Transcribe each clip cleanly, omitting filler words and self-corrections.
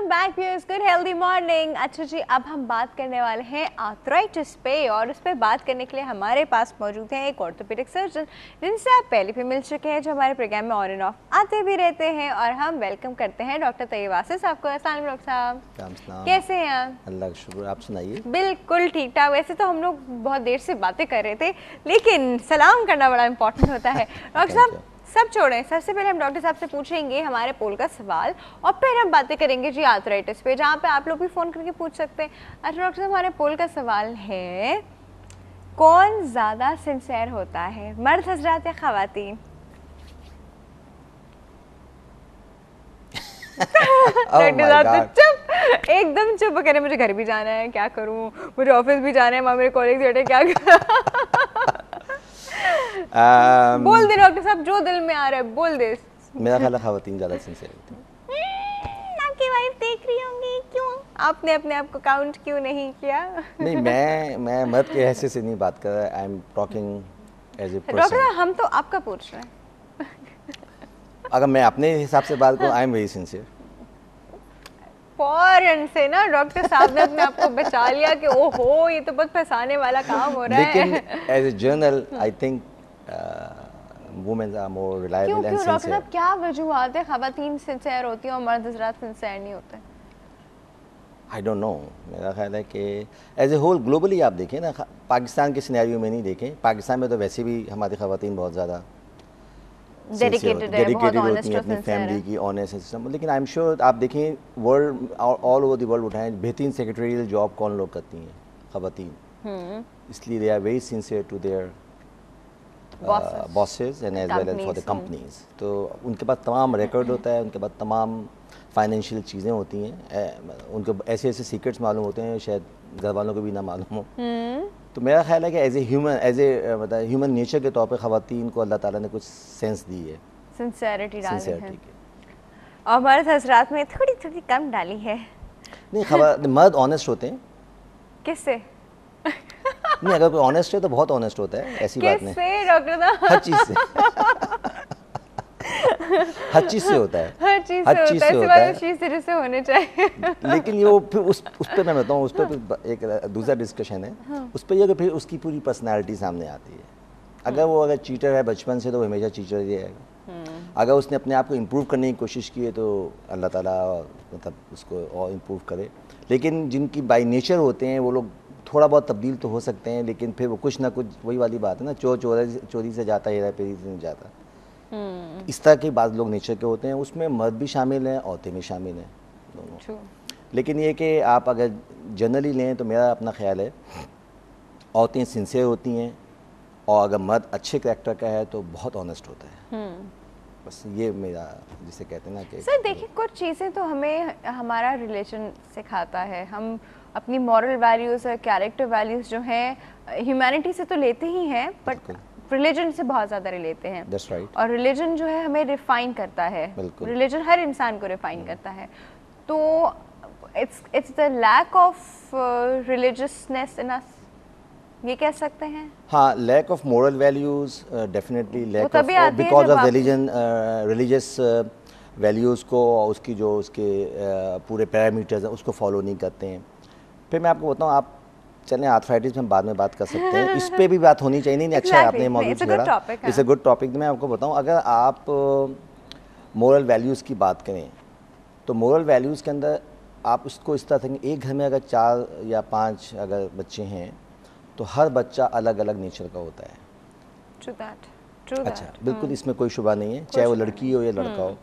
Welcome back viewers, good healthy morning. अच्छा जी, अब हम बात करने वाले हैं आर्थराइटिस पे, और उस पर बात करने के लिए हमारे पास मौजूद हैं एक ऑर्थोपेडिक सर्जन जिनसे आप पहले भी मिल चुके हैं, जो हमारे प्रोग्राम में ऑन एंड ऑफ आते भी रहते हैं। और हम वेलकम करते हैं डॉक्टर तैयब आसिफ साहब को। अस्सलाम वालेकुम डॉक्टर साहब, कैसे हैं आप? अल्लाह का शुक्र, आप सुनाइए। बिल्कुल ठीक ठाक। वैसे तो हम लोग बहुत देर से बातें कर रहे थे, लेकिन सलाम करना बड़ा इंपॉर्टेंट होता है। डॉक्टर साहब सब छोड़ें, सबसे पहले हम डॉक्टर साहब से पूछेंगे हमारे पोल का सवाल, और फिर हम बातें करेंगे जी आर्थराइटिस पे, जहाँ पे आप लोग भी फ़ोन करके पूछ सकते हैं। अच्छा डॉक्टर साहब, हमारे पोल का सवाल है, कौन ज़्यादा सिंसियर होता है, मर्द हजरात या ख़वातीन? डॉक्टर साहब तो चुप, एकदम चुप करें। मुझे घर भी जाना है, क्या करूँ, मुझे ऑफिस भी जाना है, वहाँ मेरे कॉलेज बैठे, क्या करूँ? बोल दे डॉक्टर साहब, जो दिल में आ रहा है बोल दे। मेरा ख्याल है ख़वातीन ज़्यादा सिंसियर होती हैं। आपकी वाइफ देख रही होंगी, क्यों आपने अपने आप को काउंट क्यों नहीं किया? नहीं, मैं मर्द के हैसियत से नहीं बात कर रहा, I am talking as a person. Doctor साहब हम तो आपका पूछ रहे हैं। अगर मैं अपने हिसाब से बात करूँ, आई एम वेरी सिंसियर। फौरन से ना डॉक्टर साहब ने अपने आप को बचा लिया कि ओहो ये तो बहुत फंसाने वाला काम हो रहा है। लेकिन as a general I think women are more reliable and sincere. Doctor साहब क्या वजूहत है ख़वातीन सिंसियर होती हैं और मर्द हज़रात सिंसियर नहीं होते? आई डोंट नो, मेरा ख्याल है कि एज ए होल ग्लोबली आप देखें ना, पाकिस्तान के सिनेरियो में नहीं देखें, पाकिस्तान में तो वैसे भी हमारी ख़वातीन बहुत ज़्यादा डेडिकेटेड होती हैं अपनी फैमिली की, ऑनेस्ट सिस्टम। लेकिन आई एम श्योर आप देखें world, all over the world उठाएं, बेहतरीन सेक्रेटरियल जॉब कौन लोग करती हैं? ख़वातीन। इसलिए they are very sincere to their bosses and as well as for the companies. तो उनके पास तमाम रिकॉर्ड होता है, उनके पास तमाम फाइनेंशियल चीज़ें होती हैं, उनको ऐसे ऐसे सीक्रेट्स मालूम होते हैं शायद घर वालों को भी ना मालूम हो। तो मेरा ख्याल है कि एज ए मतलब ह्यूमन नेचर के तौर पे ख़वातीन को अल्लाह ताला ने कुछ सेंस दी है, सिंसियरिटी डाली है, और मर्द हज़रात में थोड़ी थोड़ी कम डाली है। नहीं, मर्द ऑनेस्ट होते हैं। किससे? नहीं, अगर कोई ऑनेस्ट है तो बहुत ऑनेस्ट होता है, ऐसी बात नहीं। किससे डॉक्टर साहब? हर चीज़ से हर चीज़ से होता है, हर चीज़ से होता है, चीज़ से जैसे होने चाहिए। लेकिन ये वो फिर उस पर मैं बताऊँ, उस पर एक दूसरा डिस्कशन है। उस पर यह कि फिर उसकी पूरी पर्सनालिटी सामने आती है। अगर चीटर है बचपन से तो वो हमेशा चीटर ही रहेगा। अगर उसने अपने आप को इम्प्रूव करने की कोशिश की है तो अल्लाह ताला मतलब उसको और इम्प्रूव करे। लेकिन जिनकी बाई नेचर होते हैं वो लोग थोड़ा बहुत तब्दील तो हो सकते हैं, लेकिन फिर वो कुछ ना कुछ, वही वाली बात है ना, चोरी से जाता, हेरा फेरी से नहीं जाता। इस तरह के बाद लोग नेचर के होते हैं, उसमें मर्द भी शामिल हैं, औरतें भी शामिल हैं, दोनों। लेकिन ये कि आप अगर जनरली लें तो मेरा अपना ख्याल है औरतें सिंसियर होती हैं, और अगर मर्द अच्छे कैरेक्टर का है तो बहुत ऑनेस्ट होता है। बस ये मेरा, जिसे कहते हैं ना कि सर देखिए, कुछ चीज़ें तो हमें हमारा रिलीजन सिखाता है, हम अपनी मॉरल वैल्यूज़ और कैरेक्टर वैल्यूज़ जो हैं ह्यूमैनिटी से तो लेते ही हैं, बट रिलीजन से बहुत ज़्यादा लेते हैं। That's right. और रिलीजन जो है हमें रिफाइन करता है, रिलीजन हर इंसान को रिफाइन करता है। तो it's the lack of religiousness in us, ये कह सकते हैं। हाँ, lack of moral values, definitely lack of, because of religion, religious values को, उसकी जो उसके पूरे पैरामीटर्स हैं उसको फॉलो नहीं करते हैं। फिर मैं आपको बताऊँ, आप चलें आर्थराइटिस में बाद में बात कर सकते हैं, इस पे भी बात होनी चाहिए। नहीं, अच्छा है आपने मौजूद छेड़ा, इट्स अ गुड टॉपिक। मैं आपको बताऊं, अगर आप मोरल वैल्यूज़ की बात करें तो मोरल वैल्यूज़ के अंदर आप उसको इस तरह से, एक घर में अगर 4 या 5 अगर बच्चे हैं तो हर बच्चा अलग अलग नेचर का होता है। True that. अच्छा, बिल्कुल, इसमें कोई शुबा नहीं है, चाहे वो लड़की हो या लड़का हो।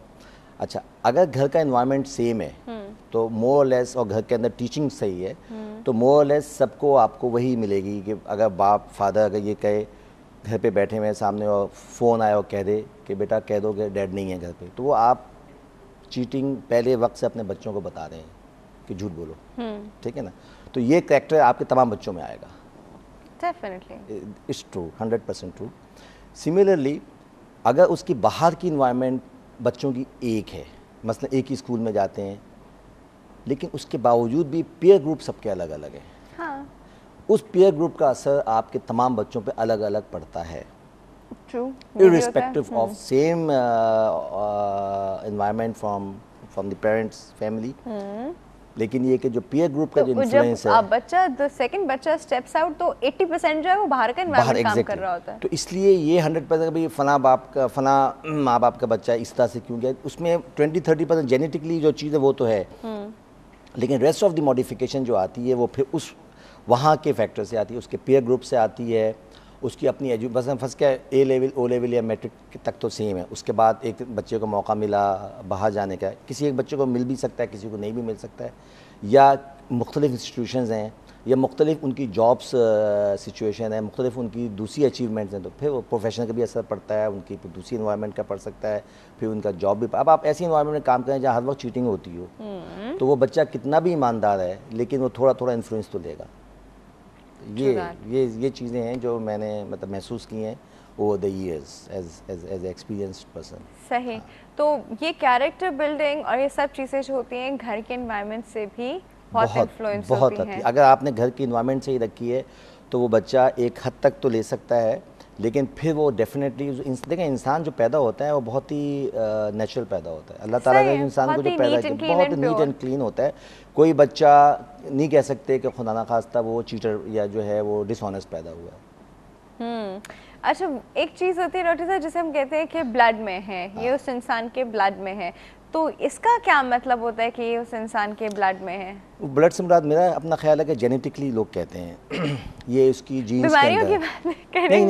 अच्छा, अगर घर का एनवायरनमेंट सेम है तो मोर और लेस, और घर के अंदर टीचिंग सही है तो मोर और लेस सबको आपको वही मिलेगी कि अगर बाप फादर अगर ये कहे, घर पे बैठे हुए सामने और फ़ोन आया और कह दे कि बेटा कह दो कि डैड नहीं है घर पे, तो वो आप चीटिंग पहले वक्त से अपने बच्चों को बता रहे हैं कि झूठ बोलो। ठीक है ना? तो ये कैरेक्टर आपके तमाम बच्चों में आएगा। Definitely it's true, 100% true. Similarly अगर उसकी बाहर की इन्वायरमेंट बच्चों की एक है, मसलन एक ही स्कूल में जाते हैं, लेकिन उसके बावजूद भी पीयर ग्रुप सबके अलग अलग हैं। हाँ, उस पीयर ग्रुप का असर आपके तमाम बच्चों पे अलग अलग पड़ता है, true, irrespective of same environment from the parents family, लेकिन ये कि जो पीयर ग्रुप का जो इन्फ्लुएंस है, बच्चा सेकंड बच्चा स्टेप्स आउट तो 80% जो है वो बाहर का एनवायरनमेंट काम कर रहा होता है। तो इसलिए ये 100% भाई फना माँ बाप का बच्चा इस तरह से क्यों गया, उसमें 20-30% जेनेटिकली जो चीज़ है वो तो है, लेकिन रेस्ट ऑफ द मॉडिफिकेशन जो आती है वो फिर उस वहाँ के फैक्टर से आती है, उसके पीयर ग्रुप से आती है, उसकी अपनी बस फंस क्या ए लेवल ओ लेवल या मैट्रिक तक तो सेम है, उसके बाद एक बच्चे को मौका मिला बाहर जाने का, किसी एक बच्चे को मिल भी सकता है, किसी को नहीं भी मिल सकता है, या मुख्तलिफ इंस्टीट्यूशंस हैं, या मुख्तलिफ उनकी जॉब्स सिचुएशन है, मुख्तलिफ उनकी दूसरी अचीवमेंट्स हैं, तो फिर वो प्रोफेशन का भी असर पड़ता है, उनकी दूसरी इन्वायरमेंट का पड़ सकता है, फिर उनका जॉब भी। अब आप ऐसी इन्वायरमेंट में काम करें जहाँ हर वक्त चीटिंग होती हो, तो वो बच्चा कितना भी ईमानदार है लेकिन वो थोड़ा थोड़ा इन्फ्लुएंस तो लेगा। ये चीज़ें हैं जो मैंने मतलब महसूस की हैं over the years as experienced person. सही। तो ये कैरेक्टर बिल्डिंग और ये सब चीज़ें जो होती हैं घर के एनवायरनमेंट से भी बहुत इन्फ्लुएंस होती हैं। अगर आपने घर की इन्वायरमेंट से ही रखी है तो वो बच्चा एक हद तक तो ले सकता है, लेकिन फिर वो डेफिनेटली देखें, इंसान जो पैदा होता है वो बहुत ही नेचुरल पैदा होता है। अल्लाह ताला ने इंसान को जो पैदा किया बहुत नीट एंड क्लीन होता है। कोई बच्चा नहीं कह सकते कि खुदा ना खास्ता वो चीटर या जो है वो डिसऑनेस्ट पैदा हुआ है। अच्छा, एक चीज़ होती है डॉक्टर साहब जिसे हम कहते हैं कि ब्लड में है, ये उस इंसान के ब्लड में है, तो इसका क्या मतलब होता है कि ये उस इंसान के ब्लड में है? ब्लड से मुराद मेरा अपना ख्याल है कि जेनेटिकली लोग कहते हैं ये उसकी जीन्स के अंदर। नहीं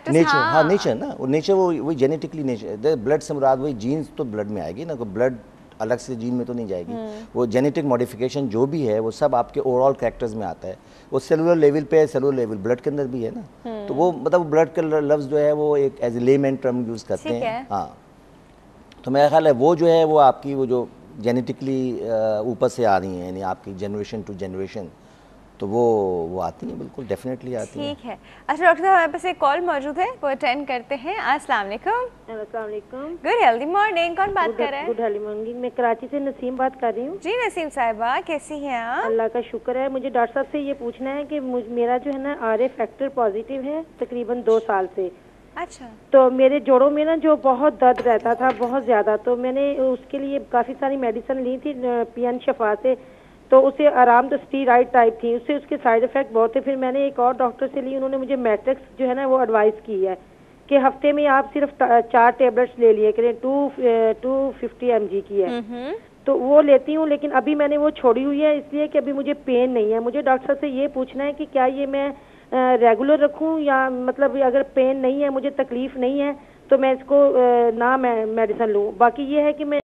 नेचर, हाँ नेचर ना, वो नेचर वही जेनेटिकली नेचर, ब्लड से मुराद वही जीन्स तो ब्लड में आएगी ना, ब्लड अलग से जीन में तो नहीं जाएगी, वो जेनेटिक मॉडिफिकेशन जो भी है वो सब आपके ओवरऑल कैरेक्टर्स में आता है, वो सेलुलर लेवल पे, सेलुलर लेवल ब्लड के अंदर भी है ना, तो वो मतलब ब्लड का लफ्ज़ जो है वो एक as a layman term use करते हैं। हाँ, तो मेरा ख्याल है वो जो है वो आपकी वो जो जेनेटिकली ऊपर से आ रही हैं, यानी आपकी जनरेशन टू जनरेशन, तो वो आती हैं, बिल्कुल डेफिनेटली आती हैं। ठीक है। अच्छा डॉक्टर साहब, हमारे पास एक कॉल मौजूद है, वो अटेंड करते हैं। अस्सलाम वालेकुम। अस्सलाम वालेकुम। Good healthy morning. कौन बात कर रहे हैं? Good healthy morning. मैं कराची से नसीम बात कर रही हूँ। जी नसीम साहिबा, कैसी हैं आप? अल्लाह का शुक्र है। मुझे डॉक्टर साहब से ये पूछना है कि मेरा जो है ना आरए फैक्टर पॉजिटिव है तकरीबन 2 साल से। अच्छा। तो मेरे जोड़ों में ना जो बहुत दर्द रहता था बहुत ज़्यादा, तो मैंने उसके लिए काफ़ी सारी मेडिसिन ली थी PN शफा से, तो उसे आराम तो स्टीरॉइड टाइप थी, उससे उसके साइड इफ़ेक्ट बहुत थे। फिर मैंने एक और डॉक्टर से ली, उन्होंने मुझे मैट्रिक्स जो है ना वो एडवाइस की है कि हफ्ते में आप सिर्फ 4 टेबलेट्स ले लिए करें, 250 mg की है, तो वो लेती हूँ। लेकिन अभी मैंने वो छोड़ी हुई है इसलिए कि अभी मुझे पेन नहीं है। मुझे डॉक्टर साहब से ये पूछना है कि क्या ये मैं रेगुलर रखूँ, या मतलब अगर पेन नहीं है, मुझे तकलीफ नहीं है, तो मैं इसको ना मैं मेडिसिन लूँ। बाकी ये है कि मैं